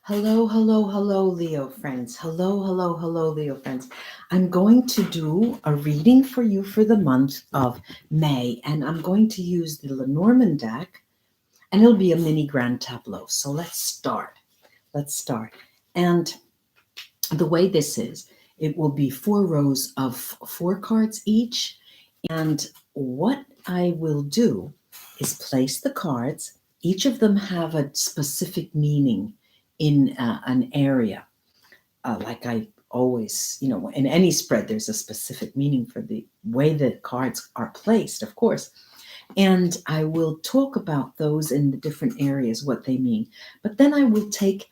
Hello, hello, hello, Leo friends. Hello, hello, hello, Leo friends. I'm going to do a reading for you for the month of May, and I'm going to use the Lenormand deck, and it'll be a mini grand tableau. So let's start. Let's start. And the way this is, it will be 4 rows of 4 cards each. And what I will do is place the cards. Each of them have a specific meaning in an area. Like I always, in any spread, there's a specific meaning for the way the cards are placed, of course. And I will talk about those in the different areas, what they mean. But then I will take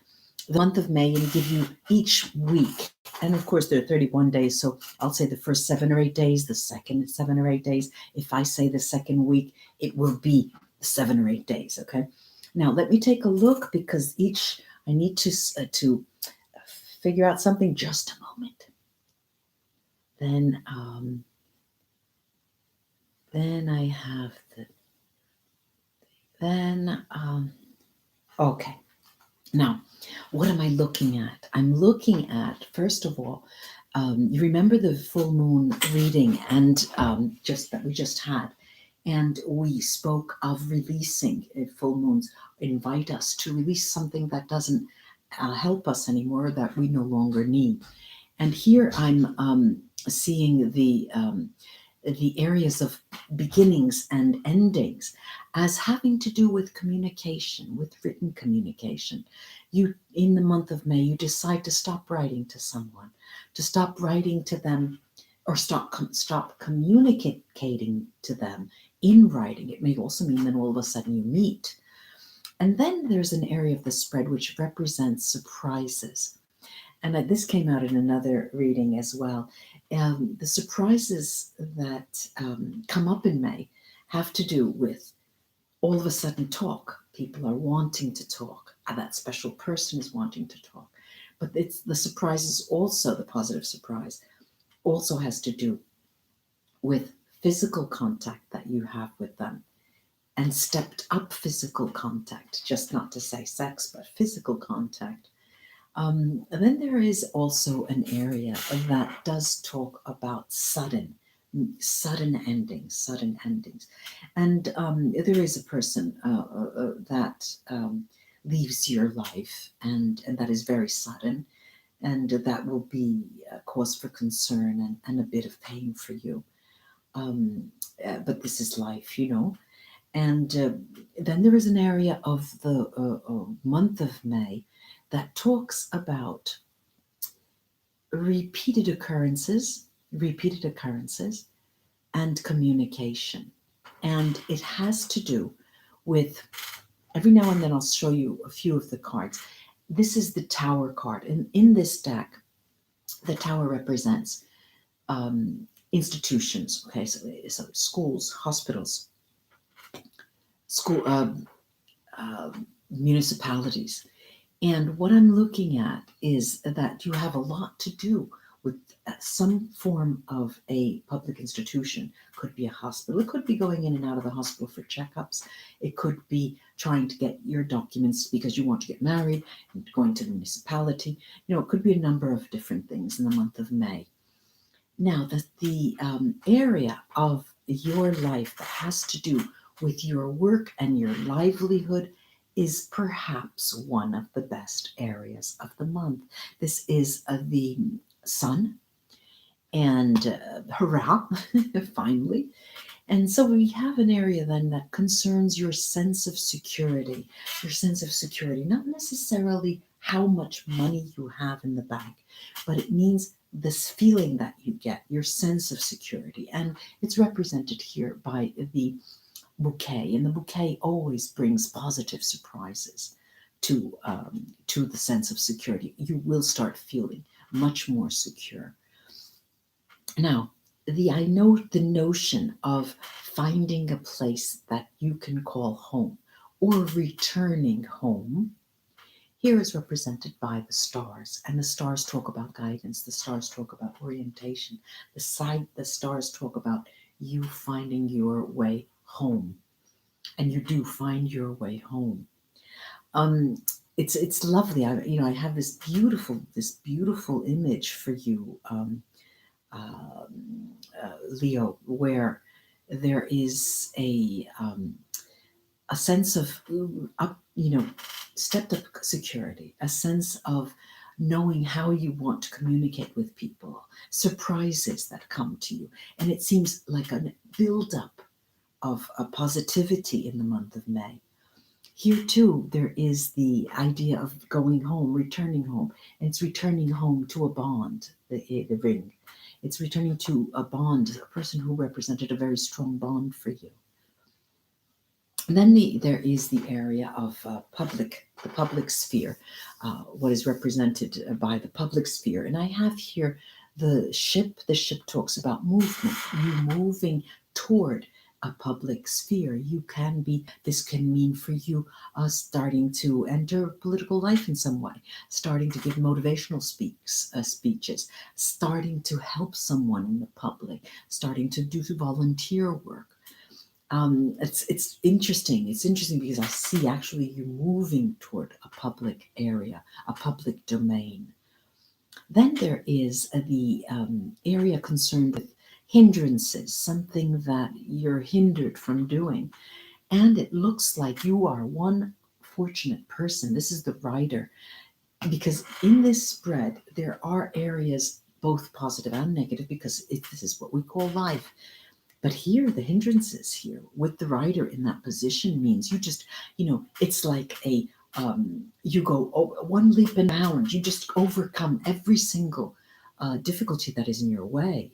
the month of May and give you each week. And of course, there are 31 days. So I'll say the first 7 or 8 days, the second 7 or 8 days. If I say the second week, it will be 7 or 8 days. Okay. Now, let me take a look because I need to figure out something. Just a moment. Then I have okay. Now, what am I looking at? I'm looking at, first of all, you remember the full moon reading and just that we just had, and we spoke of releasing full moons invite us to release something that doesn't help us anymore, that we no longer need. And here I'm seeing the areas of beginnings and endings as having to do with communication, with written communication. You, in the month of May, you decide to stop writing to someone, to stop writing to them, or stop communicating to them in writing. It may also mean that all of a sudden you meet. And then there's an area of the spread which represents surprises. And this came out in another reading as well. The surprises that come up in May have to do with all of a sudden talk. People are wanting to talk. That special person is wanting to talk. But it's the surprises also, the positive surprise, also has to do with physical contact that you have with them, and stepped up physical contact, just not to say sex, but physical contact. Then there is also an area that does talk about sudden endings. And there is a person that leaves your life, and that is very sudden, and that will be a cause for concern and a bit of pain for you. But this is life. And then there is an area of the month of May that talks about repeated occurrences, and communication. And it has to do with, every now and then I'll show you a few of the cards. This is the Tower card. And in this deck, the Tower represents institutions. Okay, so schools, hospitals, municipalities. And what I'm looking at is that you have a lot to do with some form of a public institution. Could be a hospital. It could be going in and out of the hospital for checkups. It could be trying to get your documents because you want to get married and going to the municipality. It could be a number of different things in the month of May. Now, the area of your life that has to do with your work and your livelihood is perhaps one of the best areas of the month. This is the sun, and hurrah, finally. And so we have an area then that concerns your sense of security, not necessarily how much money you have in the bank, but it means this feeling that you get, your sense of security. And it's represented here by the bouquet, and the bouquet always brings positive surprises to the sense of security. You will start feeling much more secure. Now, I know the notion of finding a place that you can call home or returning home here is represented by the stars, and the stars talk about guidance. The stars talk about orientation. The stars talk about you finding your way home, and you do find your way home. it's lovely. I have this beautiful image for you, Leo, where there is a sense of up, stepped up security, a sense of knowing how you want to communicate with people, surprises that come to you. And it seems like a build-up of a positivity in the month of May. Here too, there is the idea of going home, returning home. And it's returning home to a bond, the ring. It's returning to a bond, a person who represented a very strong bond for you. And then there is the area of the public sphere, what is represented by the public sphere. And I have here the ship. The ship talks about movement, you moving toward a public sphere. This can mean for you starting to enter political life in some way, starting to give motivational speeches, starting to help someone in the public, starting to do volunteer work. It's interesting. It's interesting because I see actually you moving toward a public area, a public domain. Then there is the area concerned with hindrances, something that you're hindered from doing. And it looks like you are one fortunate person. This is the writer, because in this spread, there are areas both positive and negative, because this is what we call life. But here, the hindrances here with the writer in that position means you just, it's like you go one leap and bound. You just overcome every single difficulty that is in your way.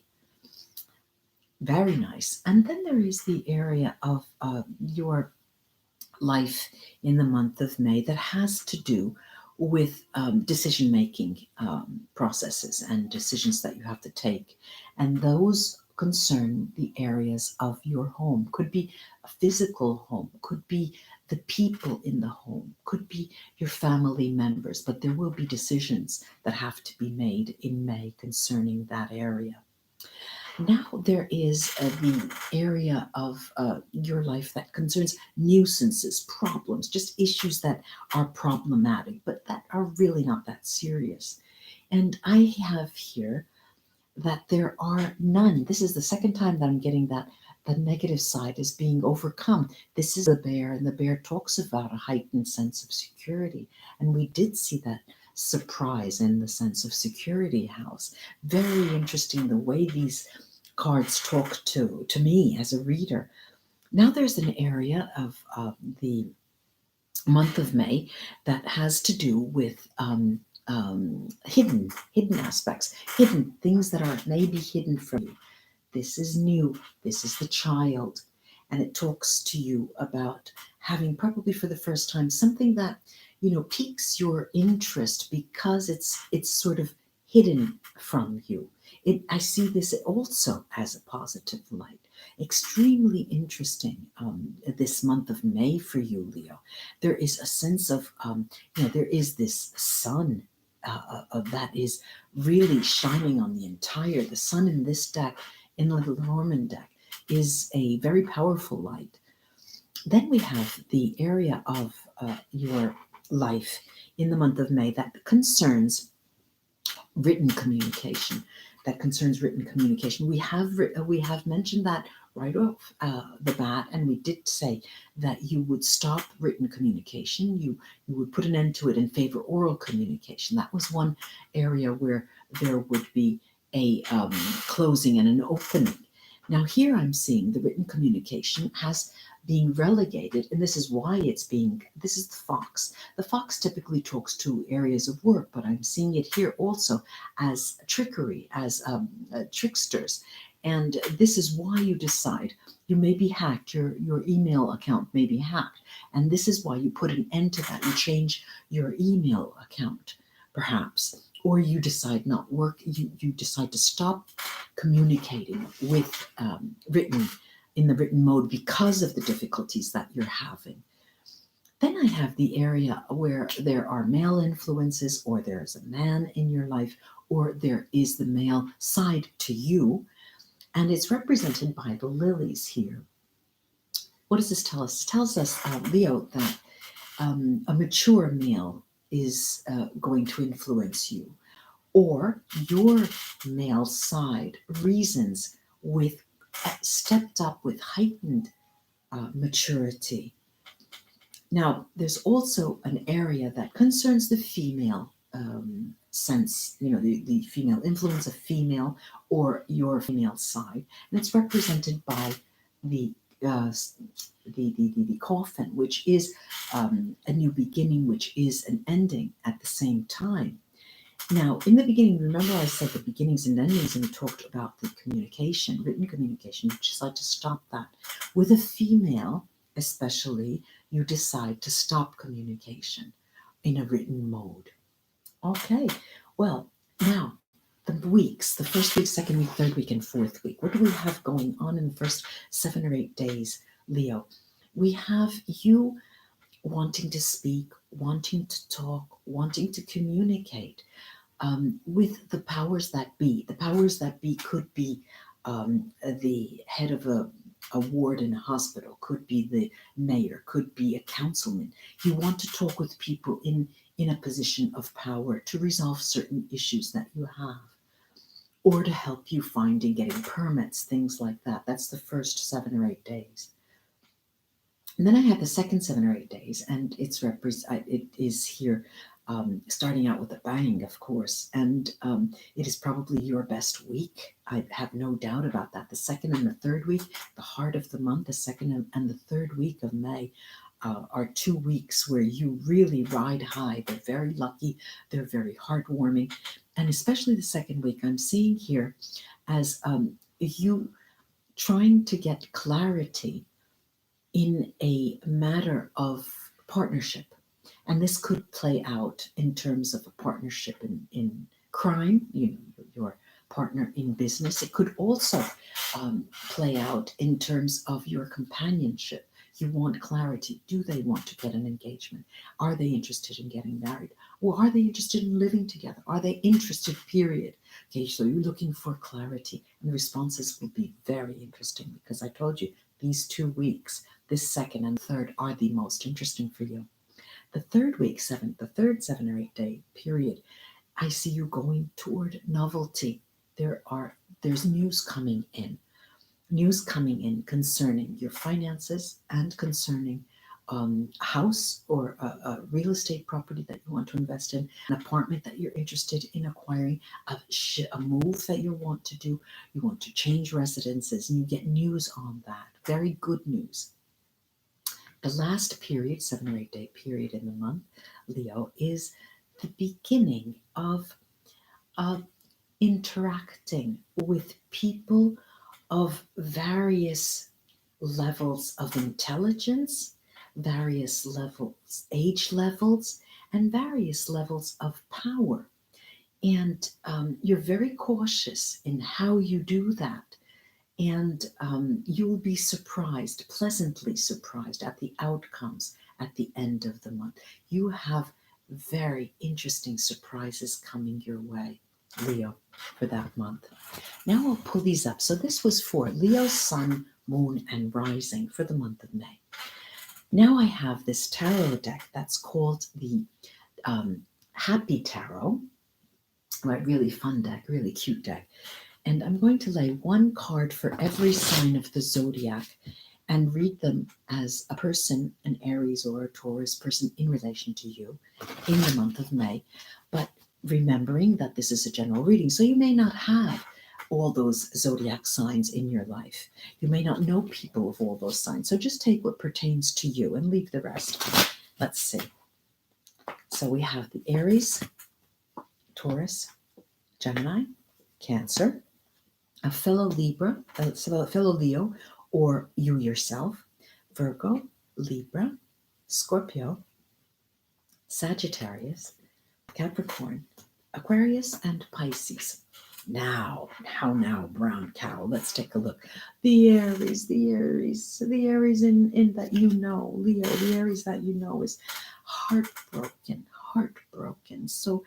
Very nice. And then there is the area of your life in the month of May that has to do with decision-making processes and decisions that you have to take. And those concern the areas of your home. Could be a physical home, could be the people in the home, could be your family members, but there will be decisions that have to be made in May concerning that area. Now there is the area of your life that concerns nuisances, problems, just issues that are problematic, but that are really not that serious. And I have here that there are none. This is the second time that I'm getting that the negative side is being overcome. This is the bear, and the bear talks about a heightened sense of security. And we did see that surprise in the sense of security house. Very interesting the way these cards talk to me as a reader. Now there's an area of the month of May that has to do with hidden aspects, hidden things that are maybe hidden from you. This is new. This is the child. And it talks to you about having, probably for the first time, something that, piques your interest because it's sort of hidden from you. I see this also as a positive light. Extremely interesting this month of May for you, Leo. There is a sense of, there is this sun that is really shining on the sun in this deck, in the Lenormand deck, is a very powerful light. Then we have the area of your life in the month of May that concerns written communication. We have mentioned that right off the bat, and we did say that you would stop written communication. You would put an end to it and favor oral communication. That was one area where there would be a closing and an opening. Now here I'm seeing the written communication has being relegated, and this is why this is the fox. The fox typically talks to areas of work, but I'm seeing it here also as trickery, as tricksters. And this is why you decide you may be hacked, your email account may be hacked. And this is why you put an end to that. You change your email account, perhaps. Or you decide you decide to stop communicating with in the written mode because of the difficulties that you're having. Then I have the area where there are male influences, or there's a man in your life, or there is the male side to you, and it's represented by the lilies here. What does this tell us? It tells us, Leo, that a mature male is going to influence you, or your male side reasons with stepped up with heightened maturity. Now, there's also an area that concerns the female sense, the female influence of female or your female side, and it's represented by the the coffin, which is a new beginning, which is an ending at the same time. Now, in the beginning, remember I said the beginnings and endings, and we talked about the communication, written communication. You decide to stop that. With a female, especially, you decide to stop communication in a written mode. Okay, well, now the weeks, the first week, second week, third week, and fourth week. What do we have going on in the first 7 or 8 days, Leo? We have you wanting to speak, wanting to talk, wanting to communicate with the powers that be. The powers that be could be the head of a ward in a hospital, could be the mayor, could be a councilman. You want to talk with people in a position of power to resolve certain issues that you have, or to help you find and getting permits, things like that. That's the first 7 or 8 days. And then I have the second 7 or 8 days, and it is here starting out with a bang, of course, and it is probably your best week. I have no doubt about that. The second and the third week, the heart of the month, the second and the third week of May are 2 weeks where you really ride high. They're very lucky, they're very heartwarming, and especially the second week I'm seeing here as you trying to get clarity in a matter of partnership. And this could play out in terms of a partnership in crime, your partner in business. It could also play out in terms of your companionship. You want clarity. Do they want to get an engagement? Are they interested in getting married? Or are they interested in living together? Are they interested, period? Okay, so you're looking for clarity. And the responses will be very interesting because I told you these 2 weeks, this second and third, are the most interesting for you. The third week, the third 7 or 8 day period, I see you going toward novelty. There's news coming in concerning your finances and concerning a house or a real estate property that you want to invest in, an apartment that you're interested in acquiring, a move that you want to do. You want to change residences, and you get news on that. Very good news. The last period, 7 or 8 day period in the month, Leo, is the beginning of interacting with people of various levels of intelligence, various levels, age levels, and various levels of power. And you're very cautious in how you do that. And you'll be surprised, pleasantly surprised at the outcomes at the end of the month. You have very interesting surprises coming your way, Leo, for that month. Now I'll pull these up. So this was for Leo, Sun, Moon, and Rising for the month of May. Now I have this tarot deck that's called the Happy Tarot. Right, really fun deck, really cute deck. And I'm going to lay one card for every sign of the zodiac and read them as a person, an Aries or a Taurus person in relation to you in the month of May. But remembering that this is a general reading, so you may not have all those zodiac signs in your life. You may not know people of all those signs. So just take what pertains to you and leave the rest. Let's see. So we have the Aries, Taurus, Gemini, Cancer, a fellow Libra, a fellow Leo, or you yourself, Virgo, Libra, Scorpio, Sagittarius, Capricorn, Aquarius, and Pisces. Now, brown cow. Let's take a look. The Aries in that you know, Leo, the Aries that you know is heartbroken. So,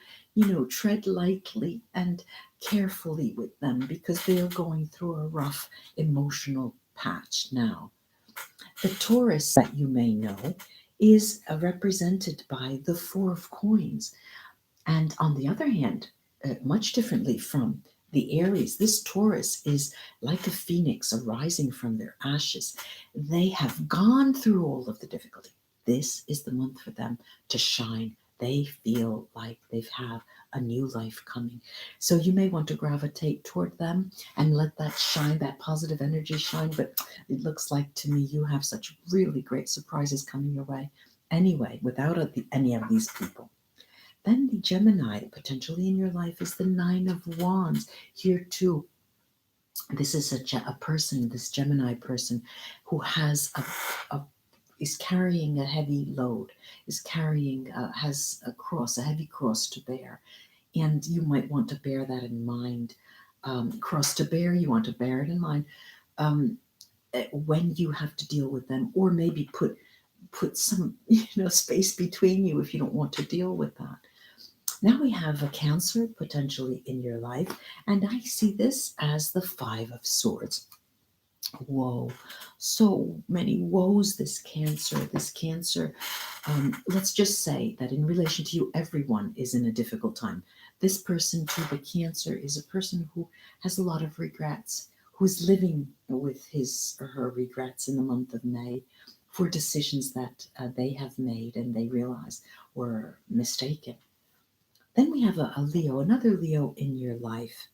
tread lightly and carefully with them because they are going through a rough emotional patch now. The Taurus that you may know is represented by the Four of Coins. And on the other hand, much differently from the Aries, this Taurus is like a phoenix arising from their ashes. They have gone through all of the difficulty. This is the month for them to shine. They feel like they have a new life coming. So you may want to gravitate toward them and let that shine, that positive energy shine. But it looks like to me you have such really great surprises coming your way anyway, without any of these people. Then the Gemini potentially in your life is the Nine of Wands. Here too, this is a person, this Gemini person, who has a is carrying a heavy load, is carrying has a heavy cross to bear, and you might want to bear that in mind. Cross to bear, you want to bear it in mind um, when you have to deal with them, or maybe put some space between you if you don't want to deal with that. Now we have a Cancer potentially in your life, and I see this as the Five of Swords. Whoa, so many woes, this Cancer. This Cancer, let's just say that in relation to you, everyone is in a difficult time. This person, to the Cancer, is a person who has a lot of regrets, who's living with his or her regrets in the month of May for decisions that they have made and they realize were mistaken. Then we have a Leo, another Leo in your life.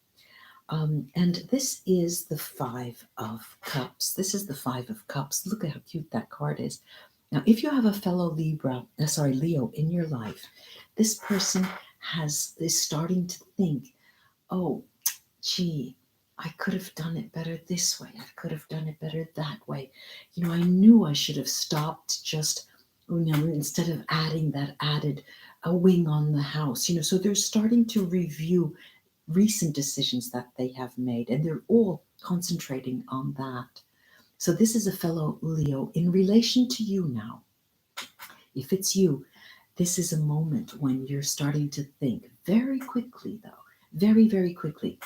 And this is the Five of Cups. This is the Five of Cups. Look at how cute that card is. Now, if you have a fellow Leo in your life, this person is starting to think, oh, gee, I could have done it better this way. I could have done it better that way. I knew I should have stopped just, instead of adding that added a wing on the house. So they're starting to review recent decisions that they have made, and they're all concentrating on that. So this is a fellow Leo in relation to you now. If it's you, this is a moment when you're starting to think very quickly, though, very, very quickly.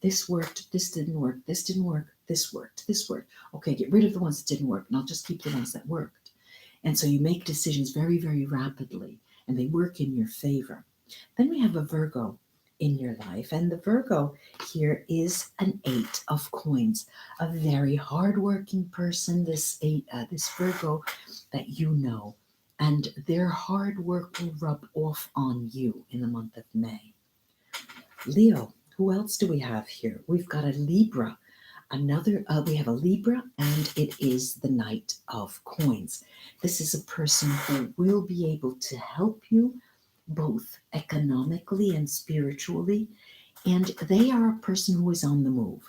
This worked, this didn't work, this didn't work, this worked, this worked. Okay, get rid of the ones that didn't work, and I'll just keep the ones that worked. And so you make decisions very, very rapidly, and they work in your favor. Then we have a Virgo in your life, and the Virgo here is an Eight of Coins, a very hardworking person. This Virgo that and their hard work will rub off on you in the month of May. Leo, who else do we have here? We've got a Libra. We have a Libra, and it is the Knight of Coins. This is a person who will be able to help you both economically and spiritually, and they are a person who is on the move.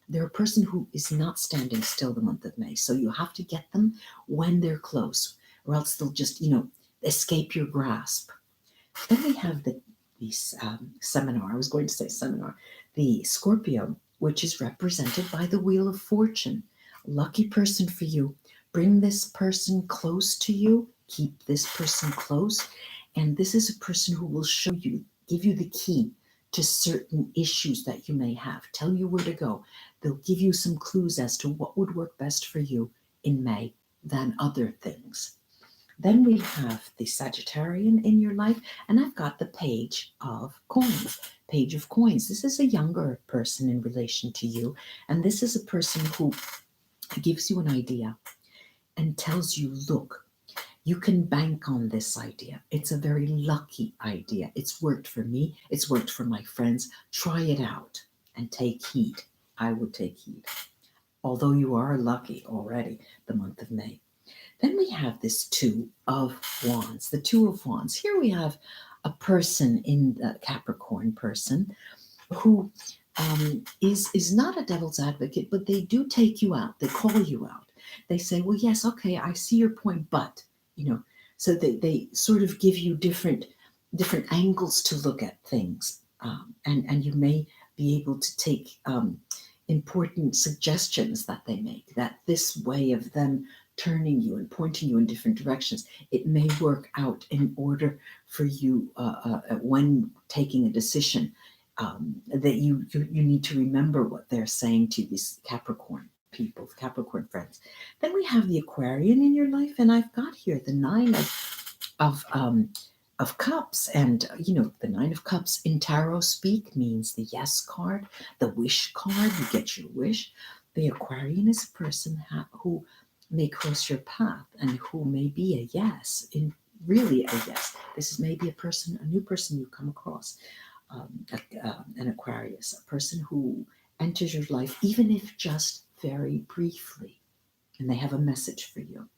They're a person who is not standing still the month of May, so you have to get them when they're close, or else they'll just, escape your grasp. Then we have the seminar. I was going to say seminar. The Scorpio, which is represented by the Wheel of Fortune. Lucky person for you. Bring this person close to you. Keep this person close. And this is a person who will give you the key to certain issues that you may have, tell you where to go. They'll give you some clues as to what would work best for you in May than other things. Then we have the Sagittarian in your life, and I've got the Page of Coins. Page of Coins. This is a younger person in relation to you, and this is a person who gives you an idea and tells you, look, you can bank on this idea. It's a very lucky idea. It's worked for me. It's worked for my friends. Try it out and take heed. I would take heed. Although you are lucky already, the month of May. Then we have this Two of Wands. The Two of Wands. Here we have a person in the Capricorn person who is not a devil's advocate, but they do take you out. They call you out. They say, well, yes, okay, I see your point, but, so they sort of give you different angles to look at things. And you may be able to take important suggestions that they make, that this way of them turning you and pointing you in different directions, it may work out in order for you when taking a decision that you need to remember what they're saying to this Capricorn. people, Capricorn friends. Then we have the Aquarian in your life, and I've got here the Nine of Cups, and the Nine of Cups in tarot speak means the yes card, the wish card. You get your wish. The Aquarian is a person who may cross your path and who may be a yes, in really a yes. This is maybe a new person you come across, an Aquarius, a person who enters your life, even if just very briefly, and they have a message for you.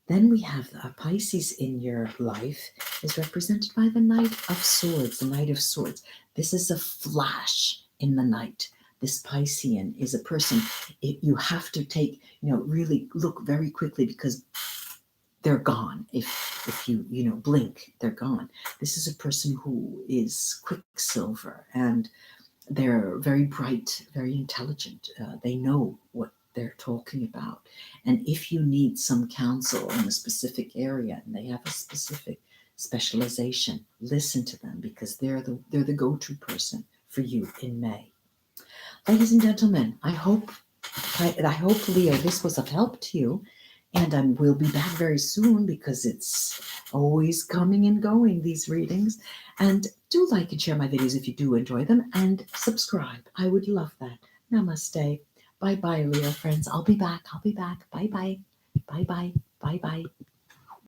Then we have a Pisces in your life is represented by the Knight of Swords, the Knight of Swords. This is a flash in the night. This Piscean is a person you have to take, really look very quickly because they're gone. If you blink, they're gone. This is a person who is quicksilver, and they're very bright, very intelligent. They know what they're talking about. And if you need some counsel in a specific area and they have a specific specialization, listen to them, because they're the go-to person for you in May. Ladies and gentlemen, I hope, Leo, this was of help to you. And we'll be back very soon, because it's always coming and going, these readings. And do like and share my videos if you do enjoy them, and subscribe. I would love that. Namaste. Bye-bye, Leo friends. I'll be back. Bye-bye. Bye-bye. Bye-bye.